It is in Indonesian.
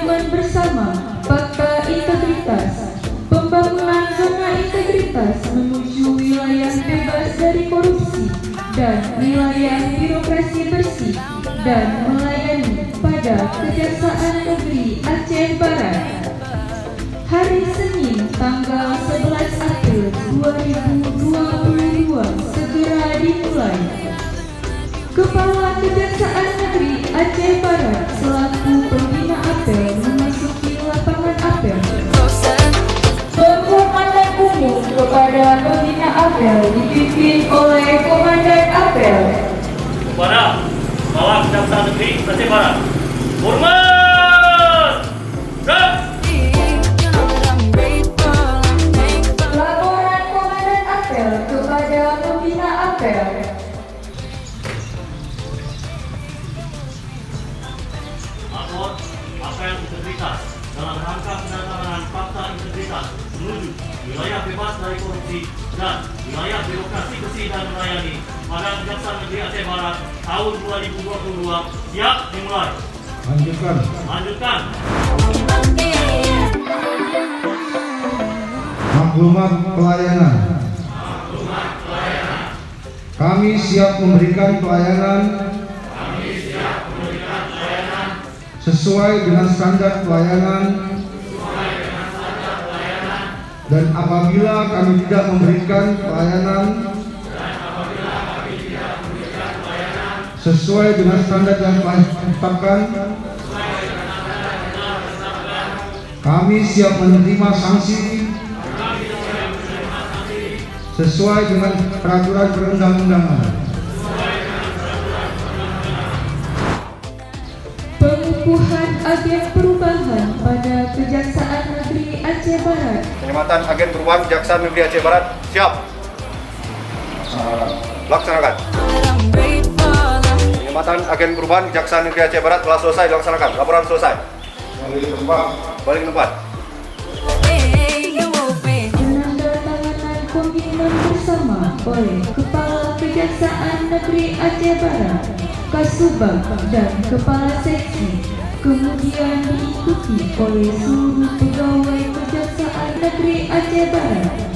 komitmen bersama Fakta Integritas, pembangunan zona integritas menuju wilayah bebas dari korupsi dan wilayah birokrasi bersih dan melayani pada Kejaksaan Negeri Aceh Barat. Hari Senin tanggal 11 April 2022 segera dimulai. Kepala Kejaksaan Negeri Aceh Barat selaku pembina apel memasuki lapangan apel. Penghormatan umum kepada pembina apel dipimpin oleh Komandan Apel. Kepada Kepala Kejaksaan Negeri Aceh Barat, hormat! Gerak! Laporan Komandan Apel kepada pembina apel. Lapor apel integritas dalam rangka penandatanganan fakta integritas menuju wilayah bebas dari korupsi dan wilayah birokrasi bersih dan melayani pada Kejaksaan Negeri Aceh Barat tahun 2022 siap dimulai. Lanjutkan. Maklumat pelayanan. Kami siap memberikan pelayanan sesuai dengan standar pelayanan dan apabila kami tidak memberikan pelayanan sesuai dengan standar yang telah ditetapkan, kami siap menerima sanksi sesuai dengan peraturan perundang-undangan. Pengukuhan agen perubahan pada Kejaksaan Negeri Aceh Barat. Penyelamatan agen perubahan Kejaksaan Negeri Aceh Barat siap. Laksanakan. Penyelamatan agen perubahan Kejaksaan Negeri Aceh Barat telah selesai dilaksanakan. Laporan selesai. Balik ke tempat. Penandatanganan komitmen bersama oleh Kepala Kejaksaan Negeri Aceh Barat, Kasubag dan Kepala Seksi, kemudian diikuti oleh seluruh pegawai Kejaksaan Negeri Aceh Barat.